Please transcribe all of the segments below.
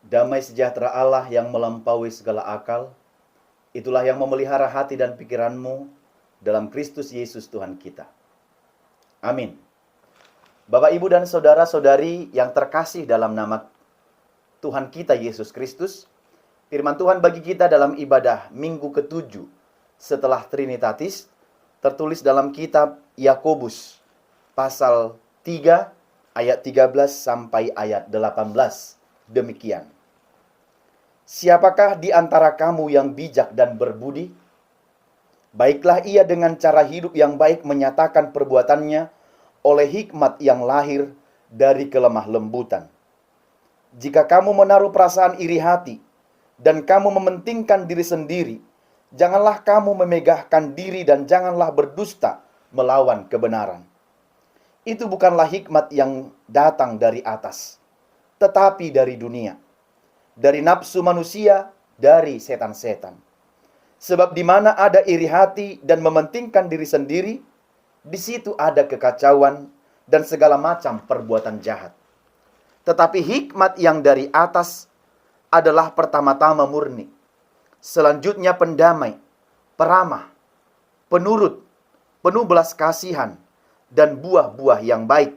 Damai sejahtera Allah yang melampaui segala akal, itulah yang memelihara hati dan pikiranmu dalam Kristus Yesus Tuhan kita. Amin. Bapak, Ibu, dan saudara-saudari yang terkasih dalam nama Tuhan kita Yesus Kristus, firman Tuhan bagi kita dalam ibadah minggu ke-7 setelah Trinitatis, tertulis dalam kitab Yakobus pasal 3 ayat 13 sampai ayat 18. Demikian. Siapakah di antara kamu yang bijak dan berbudi? Baiklah ia dengan cara hidup yang baik menyatakan perbuatannya oleh hikmat yang lahir dari kelemah lembutan. Jika kamu menaruh perasaan iri hati dan kamu mementingkan diri sendiri, janganlah kamu memegahkan diri dan janganlah berdusta melawan kebenaran. Itu bukanlah hikmat yang datang dari atas, tetapi dari dunia, dari nafsu manusia, dari setan-setan. Sebab di mana ada iri hati dan mementingkan diri sendiri, di situ ada kekacauan dan segala macam perbuatan jahat. Tetapi hikmat yang dari atas adalah pertama-tama murni, selanjutnya pendamai, peramah, penurut, penuh belas kasihan, dan buah-buah yang baik,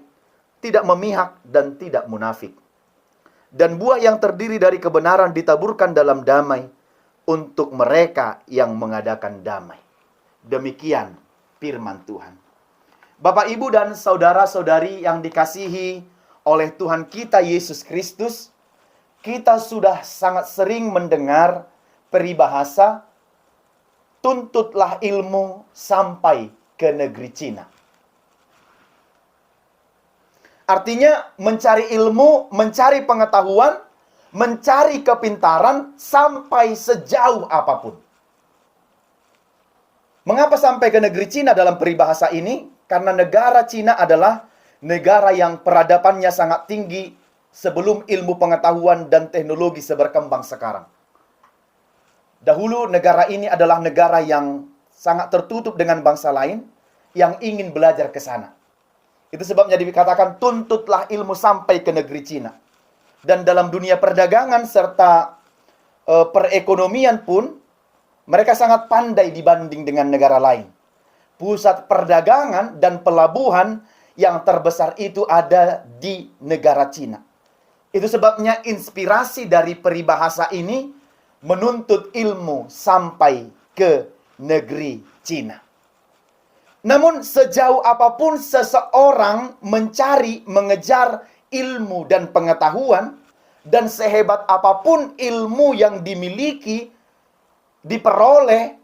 tidak memihak dan tidak munafik. Dan buah yang terdiri dari kebenaran ditaburkan dalam damai untuk mereka yang mengadakan damai. Demikian firman Tuhan. Bapak, Ibu, dan saudara-saudari yang dikasihi oleh Tuhan kita Yesus Kristus, kita sudah sangat sering mendengar peribahasa, tuntutlah ilmu sampai ke negeri Cina. Artinya mencari ilmu, mencari pengetahuan, mencari kepintaran sampai sejauh apapun. Mengapa sampai ke negeri Cina dalam peribahasa ini? Karena negara Cina adalah negara yang peradabannya sangat tinggi sebelum ilmu pengetahuan dan teknologi seberkembang sekarang. Dahulu negara ini adalah negara yang sangat tertutup dengan bangsa lain yang ingin belajar ke sana. Itu sebabnya dikatakan tuntutlah ilmu sampai ke negeri Cina. Dan dalam dunia perdagangan serta perekonomian pun, mereka sangat pandai dibanding dengan negara lain. Pusat perdagangan dan pelabuhan yang terbesar itu ada di negara Cina. Itu sebabnya inspirasi dari peribahasa ini menuntut ilmu sampai ke negeri Cina. Namun sejauh apapun seseorang mencari, mengejar ilmu dan pengetahuan, dan sehebat apapun ilmu yang dimiliki, diperoleh,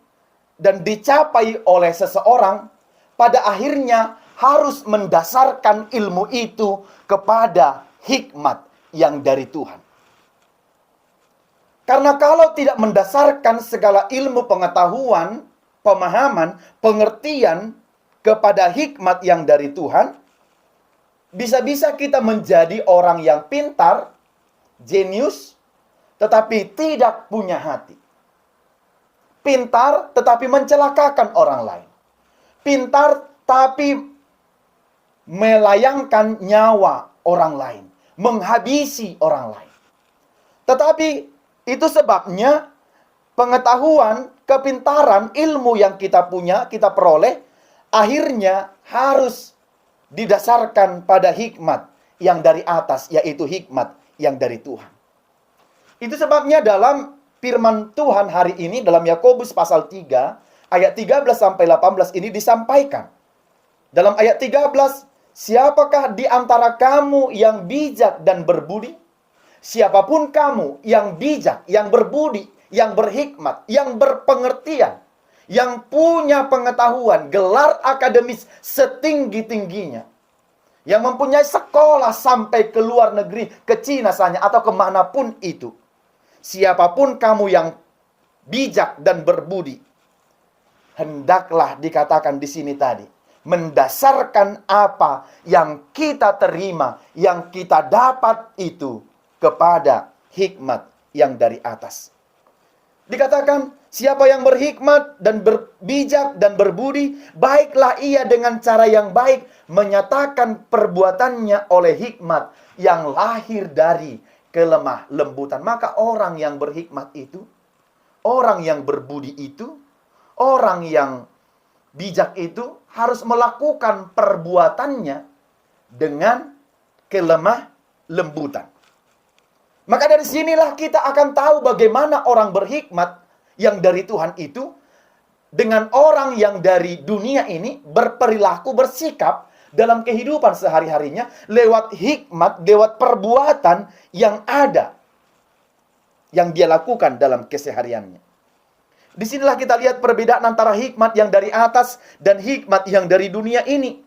dan dicapai oleh seseorang, pada akhirnya harus mendasarkan ilmu itu kepada hikmat yang dari Tuhan. Karena kalau tidak mendasarkan segala ilmu pengetahuan, pemahaman, pengertian kepada hikmat yang dari Tuhan, bisa-bisa kita menjadi orang yang pintar, jenius, tetapi tidak punya hati. Pintar tetapi mencelakakan orang lain. Pintar tapi melayangkan nyawa orang lain, menghabisi orang lain. Tetapi itu sebabnya pengetahuan, kepintaran, ilmu yang kita punya, kita peroleh, akhirnya harus didasarkan pada hikmat yang dari atas, yaitu hikmat yang dari Tuhan. Itu sebabnya dalam firman Tuhan hari ini, dalam Yakobus pasal 3, ayat 13 sampai 18 ini disampaikan. Dalam ayat 13, siapakah di antara kamu yang bijak dan berbudi? Siapapun kamu yang bijak, yang berbudi, yang berhikmat, yang berpengertian, yang punya pengetahuan, gelar akademis setinggi-tingginya, yang mempunyai sekolah sampai ke luar negeri, ke Cina saja atau kemanapun itu. Siapapun kamu yang bijak dan berbudi, hendaklah dikatakan di sini tadi, mendasarkan apa yang kita terima, yang kita dapat itu kepada hikmat yang dari atas. Dikatakan, siapa yang berhikmat dan berbijak dan berbudi, baiklah ia dengan cara yang baik menyatakan perbuatannya oleh hikmat yang lahir dari kelemah lembutan. Maka orang yang berhikmat itu, orang yang berbudi itu, orang yang bijak itu harus melakukan perbuatannya dengan kelemah lembutan. Maka dari sinilah kita akan tahu bagaimana orang berhikmat yang dari Tuhan itu dengan orang yang dari dunia ini berperilaku, bersikap dalam kehidupan sehari-harinya lewat hikmat, lewat perbuatan yang ada, yang dia lakukan dalam kesehariannya. Disinilah kita lihat perbedaan antara hikmat yang dari atas dan hikmat yang dari dunia ini.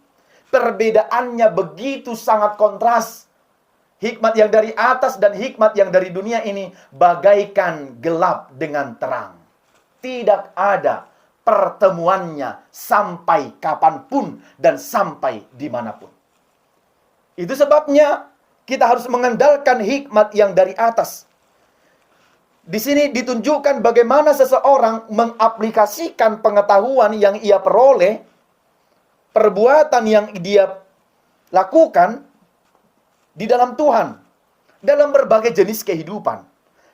Perbedaannya begitu sangat kontras. Hikmat yang dari atas dan hikmat yang dari dunia ini bagaikan gelap dengan terang. Tidak ada pertemuannya sampai kapanpun dan sampai dimanapun. Itu sebabnya kita harus mengandalkan hikmat yang dari atas. Di sini ditunjukkan bagaimana seseorang mengaplikasikan pengetahuan yang ia peroleh, perbuatan yang dia lakukan di dalam Tuhan, dalam berbagai jenis kehidupan,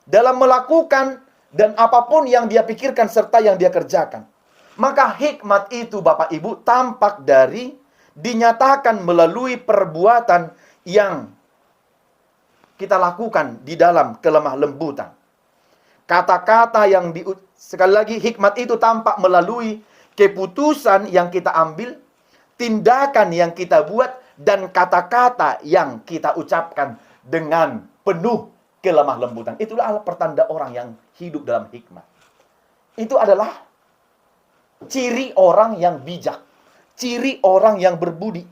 dalam melakukan dan apapun yang dia pikirkan serta yang dia kerjakan. Maka hikmat itu, Bapak Ibu, tampak dari dinyatakan melalui perbuatan yang kita lakukan di dalam kelemah lembutan. Kata-kata yang sekali lagi, hikmat itu tampak melalui keputusan yang kita ambil, tindakan yang kita buat, dan kata-kata yang kita ucapkan dengan penuh kelemah lembutan. Itulah pertanda orang yang hidup dalam hikmat. Itu adalah ciri orang yang bijak, ciri orang yang berbudi.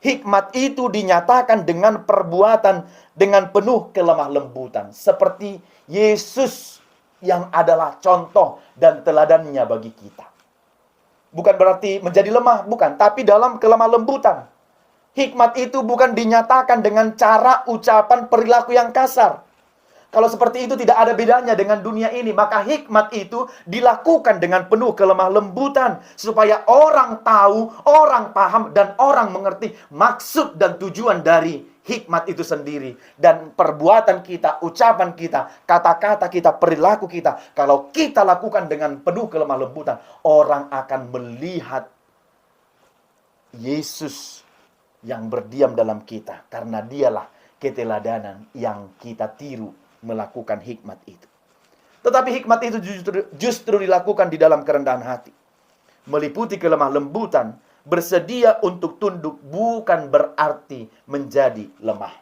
Hikmat itu dinyatakan dengan perbuatan, dengan penuh kelemah lembutan. Seperti Yesus yang adalah contoh dan teladannya bagi kita. Bukan berarti menjadi lemah, bukan. Tapi dalam kelemah lembutan. Hikmat itu bukan dinyatakan dengan cara, ucapan, perilaku yang kasar. Kalau seperti itu tidak ada bedanya dengan dunia ini. Maka hikmat itu dilakukan dengan penuh kelemah lembutan. Supaya orang tahu, orang paham, dan orang mengerti maksud dan tujuan dari hikmat itu sendiri. Dan perbuatan kita, ucapan kita, kata-kata kita, perilaku kita, kalau kita lakukan dengan penuh kelemah lembutan, orang akan melihat Yesus yang berdiam dalam kita. Karena dialah keteladanan yang kita tiru melakukan hikmat itu. Tetapi hikmat itu justru dilakukan di dalam kerendahan hati. Meliputi kelemah lembutan, bersedia untuk tunduk bukan berarti menjadi lemah.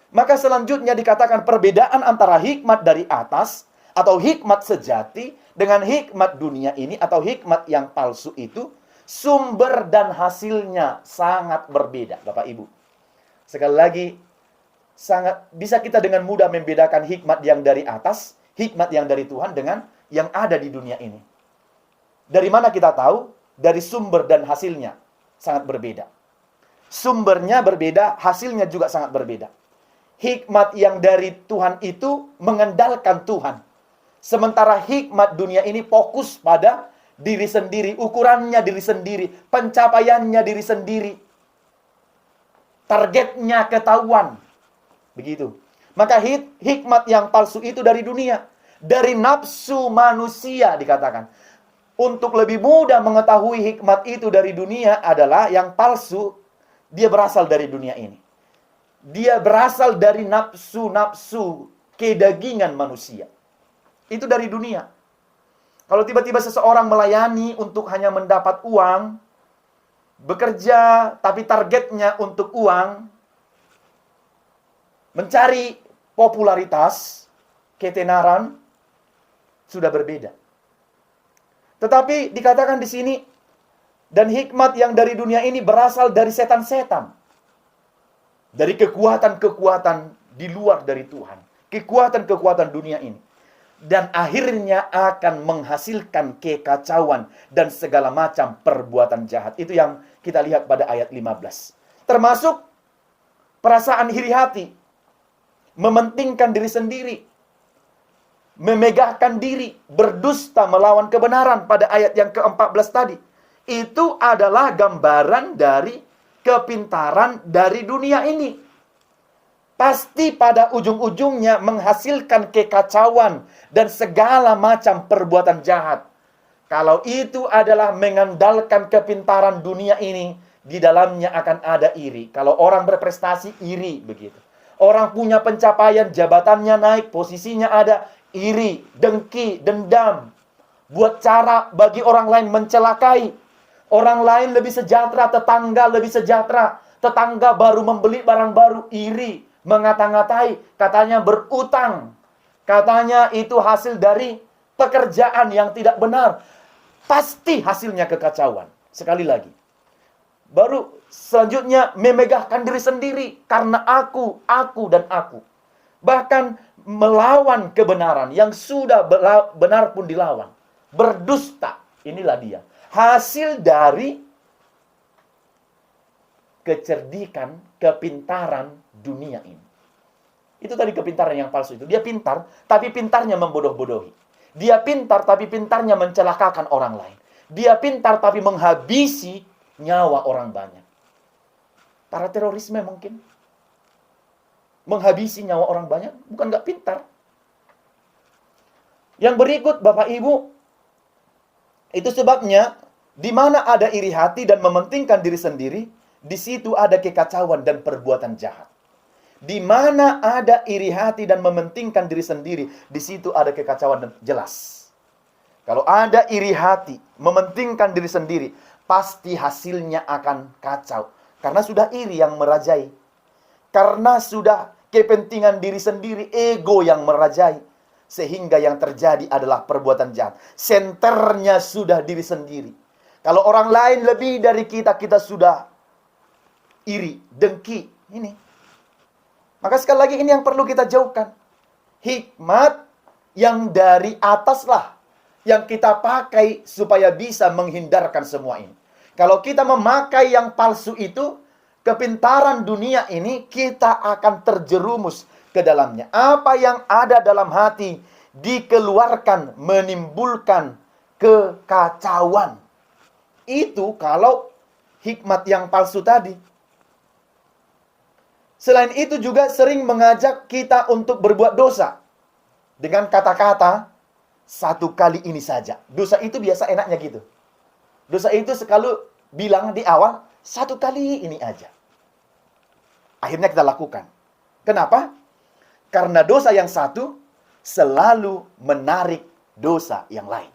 Maka selanjutnya dikatakan perbedaan antara hikmat dari atas atau hikmat sejati dengan hikmat dunia ini atau hikmat yang palsu itu, sumber dan hasilnya sangat berbeda, Bapak Ibu. Sekali lagi, sangat bisa kita dengan mudah membedakan hikmat yang dari atas, hikmat yang dari Tuhan dengan yang ada di dunia ini. Dari mana kita tahu? Dari sumber dan hasilnya sangat berbeda. Sumbernya berbeda, hasilnya juga sangat berbeda. Hikmat yang dari Tuhan itu mengandalkan Tuhan. Sementara hikmat dunia ini fokus pada diri sendiri, ukurannya diri sendiri, pencapaiannya diri sendiri. Targetnya ketahuan. Begitu. Maka hikmat yang palsu itu dari dunia. Dari nafsu manusia dikatakan. Untuk lebih mudah mengetahui hikmat itu dari dunia adalah yang palsu. Dia berasal dari dunia ini. Dia berasal dari nafsu-nafsu kedagingan manusia. Itu dari dunia. Kalau tiba-tiba seseorang melayani untuk hanya mendapat uang, bekerja tapi targetnya untuk uang, mencari popularitas, ketenaran, sudah berbeda. Tetapi dikatakan di sini, dan hikmat yang dari dunia ini berasal dari setan-setan. Dari kekuatan-kekuatan di luar dari Tuhan. Kekuatan-kekuatan dunia ini. Dan akhirnya akan menghasilkan kekacauan dan segala macam perbuatan jahat. Itu yang kita lihat pada ayat 15. Termasuk perasaan iri hati. Mementingkan diri sendiri, memegahkan diri, berdusta melawan kebenaran pada ayat yang ke-14 tadi. Itu adalah gambaran dari kepintaran dari dunia ini. pasti pada ujung-ujungnya menghasilkan kekacauan dan segala macam perbuatan jahat. Kalau itu adalah mengandalkan kepintaran dunia ini, di dalamnya akan ada iri. Kalau orang berprestasi, iri begitu. Orang punya pencapaian, jabatannya naik, posisinya ada, iri, dengki, dendam. Buat cara bagi orang lain mencelakai. Orang lain lebih sejahtera, tetangga lebih sejahtera. Tetangga baru membeli barang baru, iri, mengata-ngatai, katanya berutang. Katanya itu hasil dari pekerjaan yang tidak benar. Pasti hasilnya kekacauan. Sekali lagi. Baru selanjutnya memegahkan diri sendiri. Karena aku, dan aku. Bahkan melawan kebenaran yang sudah benar pun dilawan. Berdusta. Inilah dia. Hasil dari kecerdikan, kepintaran dunia ini. Itu tadi kepintaran yang palsu itu. Dia pintar, tapi pintarnya membodoh-bodohi. Dia pintar, tapi pintarnya mencelakakan orang lain. Dia pintar, tapi menghabisi nyawa orang banyak. Para terorisme mungkin. Menghabisi nyawa orang banyak, bukan nggak pintar. Yang berikut, Bapak Ibu, itu sebabnya, di mana ada iri hati dan mementingkan diri sendiri, di situ ada kekacauan dan perbuatan jahat. Di mana ada iri hati dan mementingkan diri sendiri, di situ ada kekacauan dan jelas. Kalau ada iri hati, mementingkan diri sendiri, pasti hasilnya akan kacau. Karena sudah iri yang merajai. Karena sudah kepentingan diri sendiri, ego yang merajai. Sehingga yang terjadi adalah perbuatan jahat. Senternya sudah diri sendiri. Kalau orang lain lebih dari kita, kita sudah iri, dengki. Ini. Maka sekali lagi ini yang perlu kita jauhkan. Hikmat yang dari ataslah yang kita pakai supaya bisa menghindarkan semua ini. Kalau kita memakai yang palsu itu, kepintaran dunia ini, kita akan terjerumus ke dalamnya. Apa yang ada dalam hati dikeluarkan, menimbulkan kekacauan. Itu kalau hikmat yang palsu tadi. Selain itu juga sering mengajak kita untuk berbuat dosa. Dengan kata-kata, satu kali ini saja. Dosa itu biasa enaknya gitu. Dosa itu selalu bilang di awal, satu kali ini aja. Akhirnya kita lakukan. Kenapa? Karena dosa yang satu selalu menarik dosa yang lain.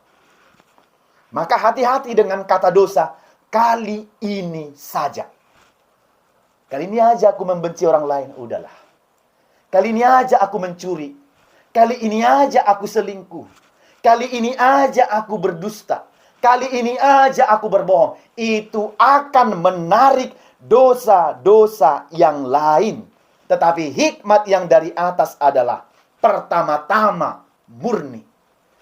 Maka hati-hati dengan kata dosa, kali ini saja. Kali ini aja aku membenci orang lain, udahlah. Kali ini aja aku mencuri. Kali ini aja aku selingkuh. Kali ini aja aku berdusta. Kali ini aja aku berbohong. Itu akan menarik dosa-dosa yang lain. Tetapi hikmat yang dari atas adalah pertama-tama murni.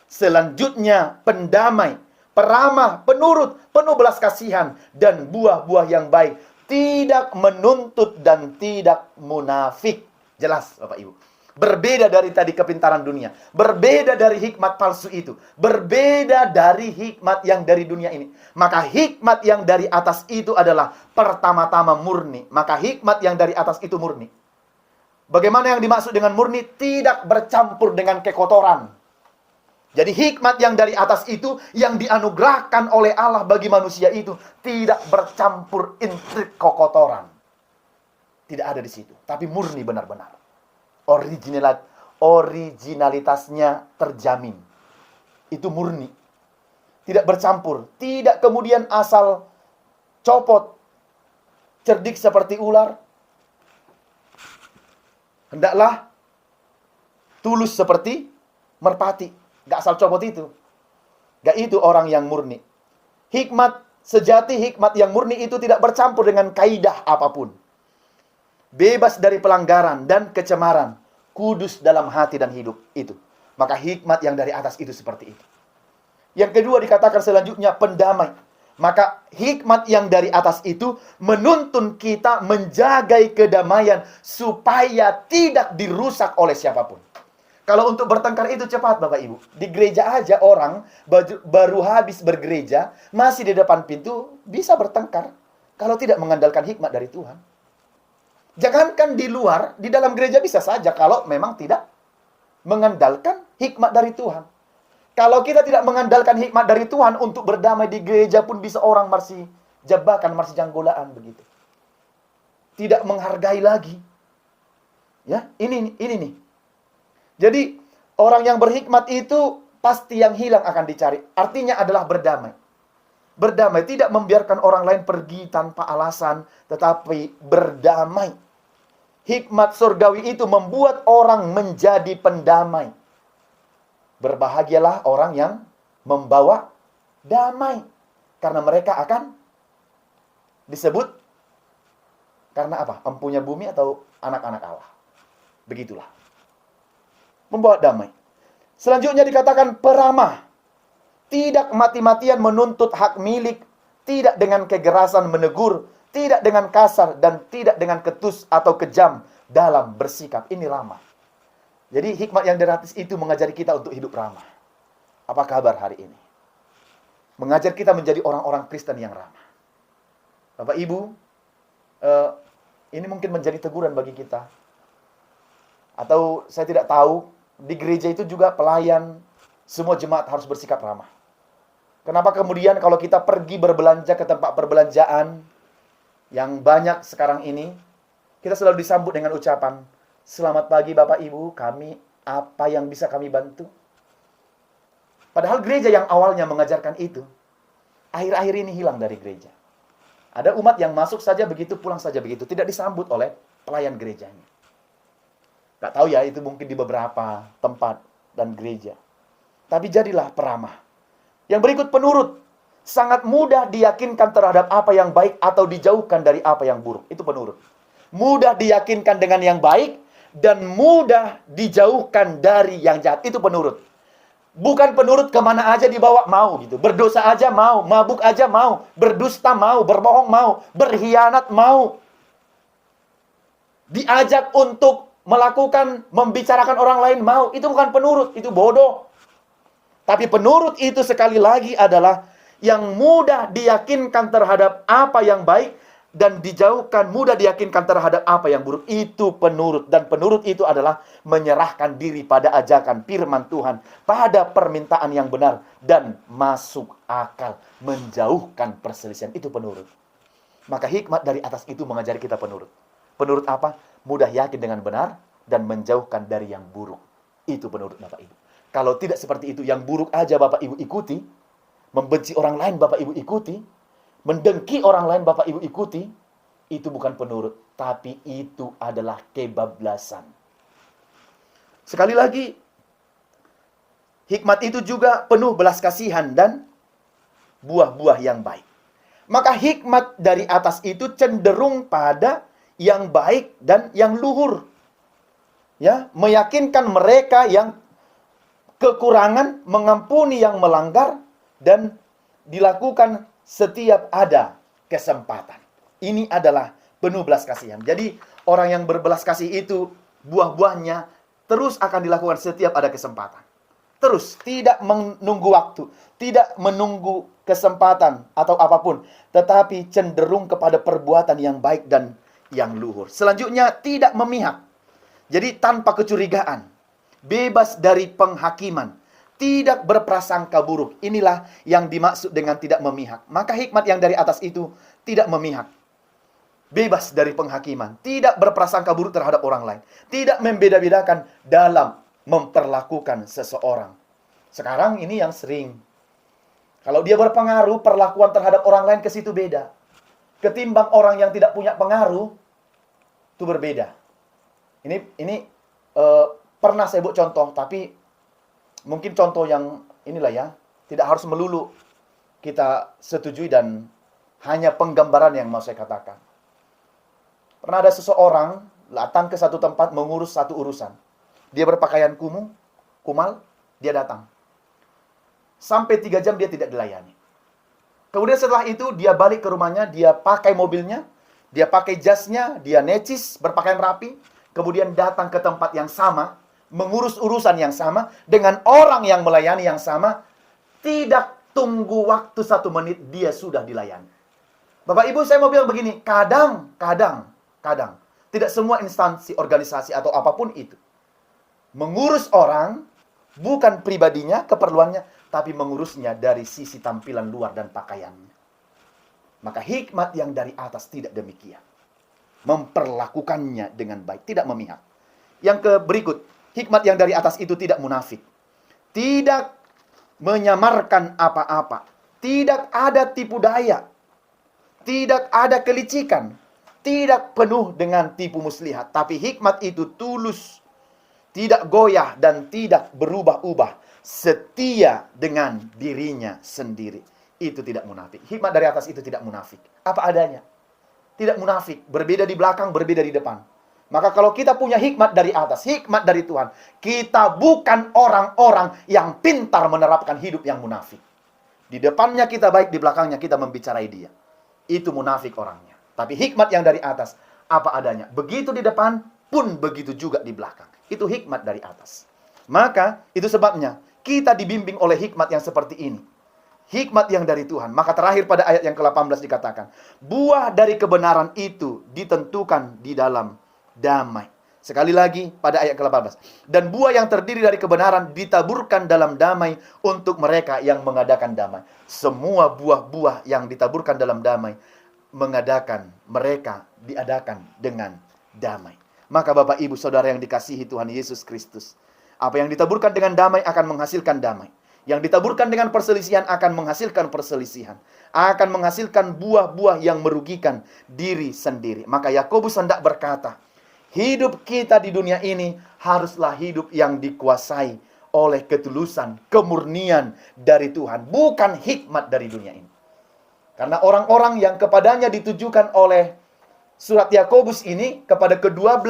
Selanjutnya pendamai, peramah, penurut, penuh belas kasihan, dan buah-buah yang baik. Tidak menuntut dan tidak munafik. Jelas, Bapak Ibu. Berbeda dari tadi kepintaran dunia. Berbeda dari hikmat palsu itu. Berbeda dari hikmat yang dari dunia ini. Maka hikmat yang dari atas itu adalah pertama-tama murni. Maka hikmat yang dari atas itu murni. Bagaimana yang dimaksud dengan murni? Tidak bercampur dengan kekotoran. Jadi hikmat yang dari atas itu, yang dianugerahkan oleh Allah bagi manusia itu, tidak bercampur intrik kekotoran. Tidak ada di situ. Tapi murni benar-benar. Originalitasnya terjamin. Itu murni. Tidak bercampur. Tidak kemudian asal copot. Cerdik seperti ular. Hendaklah tulus seperti merpati. Gak asal copot itu. Gak itu orang yang murni. Hikmat sejati, hikmat yang murni itu tidak bercampur dengan kaidah apapun. Bebas dari pelanggaran dan kecemaran. Kudus dalam hati dan hidup itu. Maka hikmat yang dari atas itu seperti itu. Yang kedua dikatakan selanjutnya pendamai. Maka hikmat yang dari atas itu menuntun kita menjaga kedamaian supaya tidak dirusak oleh siapapun. Kalau untuk bertengkar itu cepat, Bapak Ibu. Di gereja aja orang baru habis bergereja, masih di depan pintu, bisa bertengkar. Kalau tidak mengandalkan hikmat dari Tuhan. Jangankan di luar, di dalam gereja bisa saja kalau memang tidak mengandalkan hikmat dari Tuhan. Kalau kita tidak mengandalkan hikmat dari Tuhan untuk berdamai di gereja pun bisa orang masih jebakan, masih janggolaan begitu. Tidak menghargai lagi. Ya, ini nih. Jadi orang yang berhikmat itu pasti yang hilang akan dicari. Artinya adalah berdamai. Berdamai, tidak membiarkan orang lain pergi tanpa alasan, tetapi berdamai. Hikmat surgawi itu membuat orang menjadi pendamai. Berbahagialah orang yang membawa damai. Karena mereka akan disebut karena apa? Empunya bumi atau anak-anak Allah. Begitulah. Membawa damai. Selanjutnya dikatakan peramah. Tidak mati-matian menuntut hak milik, tidak dengan kekerasan menegur, tidak dengan kasar, dan tidak dengan ketus atau kejam dalam bersikap. Ini ramah. Jadi hikmat yang dari atas itu mengajari kita untuk hidup ramah. Apa kabar hari ini? Mengajar kita menjadi orang-orang Kristen yang ramah. Bapak Ibu, ini mungkin menjadi teguran bagi kita. Atau saya tidak tahu, di gereja itu juga pelayan, semua jemaat harus bersikap ramah. Kenapa kemudian kalau kita pergi berbelanja ke tempat perbelanjaan yang banyak sekarang ini, kita selalu disambut dengan ucapan, "Selamat pagi Bapak Ibu, kami apa yang bisa kami bantu?" Padahal gereja yang awalnya mengajarkan itu, akhir-akhir ini hilang dari gereja. Ada umat yang masuk saja begitu, pulang saja begitu, tidak disambut oleh pelayan gerejanya. Gak tahu ya, itu mungkin di beberapa tempat dan gereja. Tapi jadilah peramah. Yang berikut penurut. Sangat mudah diyakinkan terhadap apa yang baik atau dijauhkan dari apa yang buruk. Itu penurut. Mudah diyakinkan dengan yang baik dan mudah dijauhkan dari yang jahat. Itu penurut. Bukan penurut kemana aja dibawa mau gitu. Berdosa aja mau, mabuk aja mau, berdusta mau, berbohong mau, berkhianat mau. Diajak untuk melakukan, membicarakan orang lain mau. Itu bukan penurut, itu bodoh. Tapi penurut itu sekali lagi adalah yang mudah diyakinkan terhadap apa yang baik dan dijauhkan, mudah diyakinkan terhadap apa yang buruk. Itu penurut. Dan penurut itu adalah menyerahkan diri pada ajakan firman Tuhan, pada permintaan yang benar dan masuk akal, menjauhkan perselisihan. Itu penurut. Maka hikmat dari atas itu mengajari kita penurut. Penurut apa? Mudah yakin dengan benar dan menjauhkan dari yang buruk. Itu penurut Bapak Ibu. Kalau tidak seperti itu, yang buruk aja Bapak Ibu ikuti, membenci orang lain Bapak Ibu ikuti, mendengki orang lain Bapak Ibu ikuti, itu bukan penurut, tapi itu adalah kebablasan. Sekali lagi, hikmat itu juga penuh belas kasihan dan buah-buah yang baik. Maka hikmat dari atas itu cenderung pada yang baik dan yang luhur. Ya, meyakinkan mereka yang kekurangan, mengampuni yang melanggar, dan dilakukan setiap ada kesempatan. Ini adalah penuh belas kasihan. Jadi orang yang berbelas kasih itu buah-buahnya terus akan dilakukan setiap ada kesempatan. Terus, tidak menunggu waktu, tidak menunggu kesempatan atau apapun, tetapi cenderung kepada perbuatan yang baik dan yang luhur. Selanjutnya, tidak memihak. Jadi tanpa kecurigaan, bebas dari penghakiman, tidak berprasangka buruk. Inilah yang dimaksud dengan tidak memihak. Maka hikmat yang dari atas itu tidak memihak. Bebas dari penghakiman, tidak berprasangka buruk terhadap orang lain, tidak membeda-bedakan dalam memperlakukan seseorang. Sekarang ini yang sering. Kalau dia berpengaruh, perlakuan terhadap orang lain ke situ beda. Ketimbang orang yang tidak punya pengaruh, itu berbeda. Ini pernah saya buat contoh, tapi mungkin contoh yang inilah ya, tidak harus melulu kita setujui dan hanya penggambaran yang mau saya katakan. Pernah ada seseorang datang ke satu tempat mengurus satu urusan. Dia berpakaian kumal, dia datang. Sampai 3 jam dia tidak dilayani. Kemudian setelah itu dia balik ke rumahnya, dia pakai mobilnya, dia pakai jasnya, dia necis, berpakaian rapi, kemudian datang ke tempat yang sama, mengurus urusan yang sama, dengan orang yang melayani yang sama, tidak tunggu waktu 1 menit, dia sudah dilayani. Bapak Ibu, saya mau bilang begini, kadang, Tidak semua instansi, organisasi, atau apapun itu mengurus orang, bukan pribadinya, keperluannya, tapi mengurusnya dari sisi tampilan luar dan pakaiannya. Maka hikmat yang dari atas tidak demikian. Memperlakukannya dengan baik, tidak memihak. Yang berikut, hikmat yang dari atas itu tidak munafik. Tidak menyamarkan apa-apa. Tidak ada tipu daya. Tidak ada kelicikan. Tidak penuh dengan tipu muslihat. Tapi hikmat itu tulus. Tidak goyah dan tidak berubah-ubah. Setia dengan dirinya sendiri. Itu tidak munafik. Hikmat dari atas itu tidak munafik. Apa adanya. Tidak munafik. Berbeda di belakang, berbeda di depan. Maka kalau kita punya hikmat dari atas, hikmat dari Tuhan, kita bukan orang-orang yang pintar menerapkan hidup yang munafik. Di depannya kita baik, di belakangnya kita membicarai dia. Itu munafik orangnya. Tapi hikmat yang dari atas, apa adanya. Begitu di depan, pun begitu juga di belakang. Itu hikmat dari atas. Maka, itu sebabnya, kita dibimbing oleh hikmat yang seperti ini. Hikmat yang dari Tuhan. Maka terakhir pada ayat yang ke-18 dikatakan, buah dari kebenaran itu ditentukan di dalam damai. Sekali lagi pada ayat ke-18. Dan buah yang terdiri dari kebenaran ditaburkan dalam damai untuk mereka yang mengadakan damai. Semua buah-buah yang ditaburkan dalam damai diadakan dengan damai. Maka Bapak Ibu Saudara yang dikasihi Tuhan Yesus Kristus, apa yang ditaburkan dengan damai akan menghasilkan damai. Yang ditaburkan dengan perselisihan akan menghasilkan perselisihan. Akan menghasilkan buah-buah yang merugikan diri sendiri. Maka Yakobus hendak berkata, hidup kita di dunia ini haruslah hidup yang dikuasai oleh ketulusan, kemurnian dari Tuhan. Bukan hikmat dari dunia ini. Karena orang-orang yang kepadanya ditujukan oleh surat Yakobus ini, kepada ke-12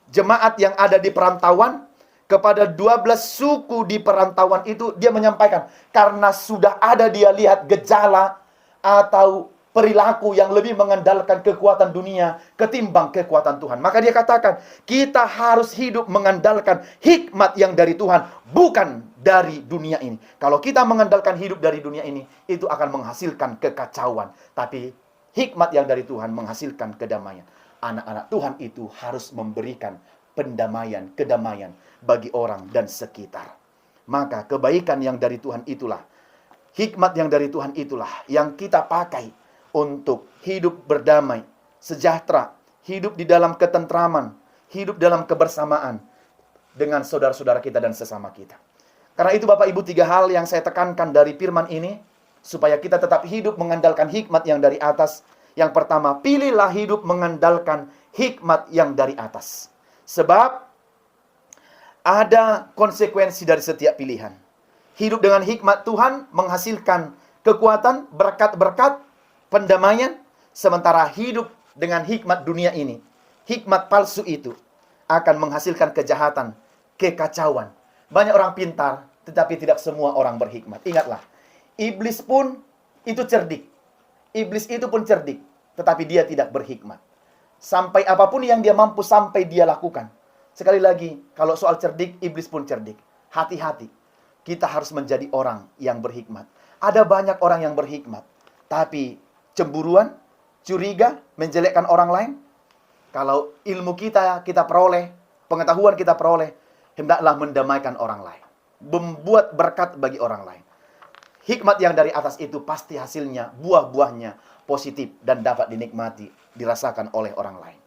jemaat yang ada di perantauan, kepada 12 suku di perantauan itu, dia menyampaikan, karena sudah ada dia lihat gejala atau perilaku yang lebih mengandalkan kekuatan dunia ketimbang kekuatan Tuhan. Maka dia katakan, kita harus hidup mengandalkan hikmat yang dari Tuhan, bukan dari dunia ini. Kalau kita mengandalkan hidup dari dunia ini, itu akan menghasilkan kekacauan. Tapi hikmat yang dari Tuhan menghasilkan kedamaian. Anak-anak Tuhan itu harus memberikan pendamaian, kedamaian bagi orang dan sekitar. Maka kebaikan yang dari Tuhan itulah, hikmat yang dari Tuhan itulah yang kita pakai untuk hidup berdamai, sejahtera, hidup di dalam ketentraman, hidup dalam kebersamaan dengan saudara-saudara kita dan sesama kita. Karena itu Bapak Ibu, 3 hal yang saya tekankan dari firman ini, supaya kita tetap hidup mengandalkan hikmat yang dari atas. Yang pertama, pilihlah hidup mengandalkan hikmat yang dari atas. Sebab ada konsekuensi dari setiap pilihan. Hidup dengan hikmat Tuhan menghasilkan kekuatan, berkat-berkat, pendamaian. Sementara hidup dengan hikmat dunia ini, hikmat palsu itu akan menghasilkan kejahatan, kekacauan. Banyak orang pintar, tetapi tidak semua orang berhikmat. Ingatlah, iblis pun itu cerdik. Iblis itu pun cerdik, tetapi dia tidak berhikmat. Sampai apapun yang dia mampu sampai dia lakukan. Sekali lagi, kalau soal cerdik, iblis pun cerdik. Hati-hati, kita harus menjadi orang yang berhikmat. Ada banyak orang yang berhikmat, tapi cemburuan, curiga, menjelekkan orang lain. Kalau ilmu kita peroleh, pengetahuan kita peroleh, hendaklah mendamaikan orang lain, membuat berkat bagi orang lain. Hikmat yang dari atas itu pasti hasilnya, buah-buahnya positif dan dapat dinikmati, dirasakan oleh orang lain.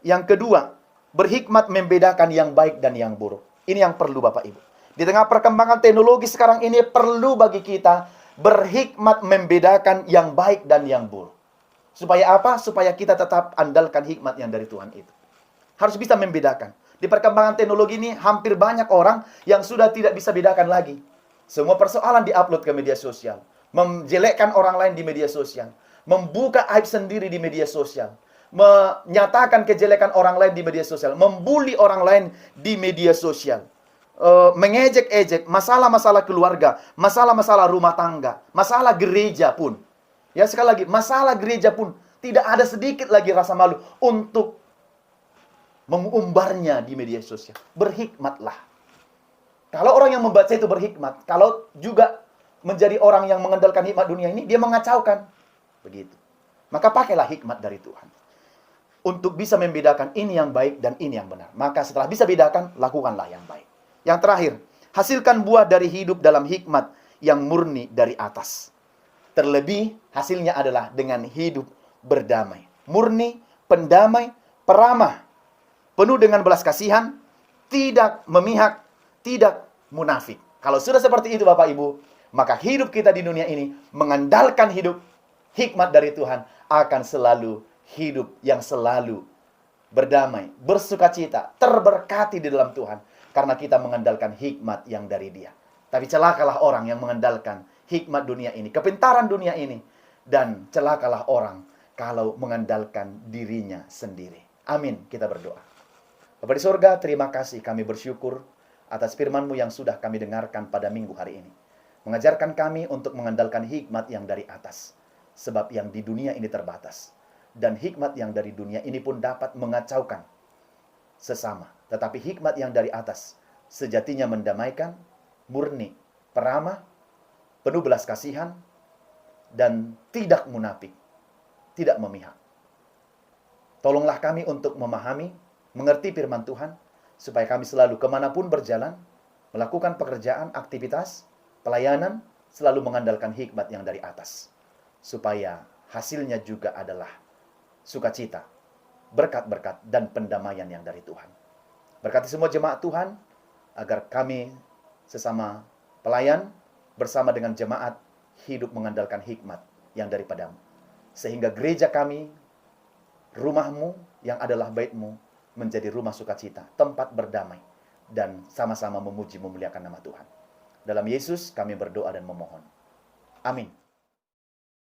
Yang kedua, berhikmat membedakan yang baik dan yang buruk. Ini yang perlu Bapak Ibu. Di tengah perkembangan teknologi sekarang ini, perlu bagi kita berhikmat membedakan yang baik dan yang buruk. Supaya apa? Supaya kita tetap andalkan hikmat yang dari Tuhan itu. Harus bisa membedakan. Di perkembangan teknologi ini, hampir banyak orang yang sudah tidak bisa bedakan lagi. Semua persoalan diupload ke media sosial. Menjelekkan orang lain di media sosial. Membuka aib sendiri di media sosial. Menyatakan kejelekan orang lain di media sosial. Membuli orang lain di media sosial. Mengejek-ejek masalah-masalah keluarga. Masalah-masalah rumah tangga. Masalah gereja pun. Ya, sekali lagi, masalah gereja pun. Tidak ada sedikit lagi rasa malu untuk mengumbarnya di media sosial. Berhikmatlah. Kalau orang yang membaca itu berhikmat, kalau juga menjadi orang yang mengandalkan hikmat dunia ini, dia mengacaukan. Begitu. Maka pakailah hikmat dari Tuhan. untuk bisa membedakan ini yang baik dan ini yang benar. Maka setelah bisa bedakan, lakukanlah yang baik. Yang terakhir, hasilkan buah dari hidup dalam hikmat yang murni dari atas. Terlebih, hasilnya adalah dengan hidup berdamai. Murni, pendamai, peramah, penuh dengan belas kasihan, tidak memihak, tidak munafik. Kalau sudah seperti itu Bapak Ibu, maka hidup kita di dunia ini mengandalkan hidup hikmat dari Tuhan akan selalu hidup yang selalu berdamai, bersukacita, terberkati di dalam Tuhan. Karena kita mengandalkan hikmat yang dari Dia. Tapi celakalah orang yang mengandalkan hikmat dunia ini, kepintaran dunia ini. Dan celakalah orang kalau mengandalkan dirinya sendiri. Amin, kita berdoa. Bapa di surga, terima kasih, kami bersyukur atas firman-Mu yang sudah kami dengarkan pada minggu hari ini. Mengajarkan kami untuk mengandalkan hikmat yang dari atas. Sebab yang di dunia ini terbatas. Dan hikmat yang dari dunia ini pun dapat mengacaukan sesama. Tetapi hikmat yang dari atas sejatinya mendamaikan, murni, peramah, penuh belas kasihan, dan tidak munafik, tidak memihak. Tolonglah kami untuk memahami, mengerti firman Tuhan, supaya kami selalu kemanapun berjalan, melakukan pekerjaan, aktivitas, pelayanan, selalu mengandalkan hikmat yang dari atas. Supaya hasilnya juga adalah sukacita, berkat-berkat, dan pendamaian yang dari Tuhan. Berkati semua jemaat Tuhan, agar kami sesama pelayan, bersama dengan jemaat, hidup mengandalkan hikmat yang daripadamu. Sehingga gereja kami, rumah-Mu yang adalah bait-Mu, menjadi rumah sukacita, tempat berdamai, dan sama-sama memuji memuliakan nama Tuhan. Dalam Yesus kami berdoa dan memohon. Amin.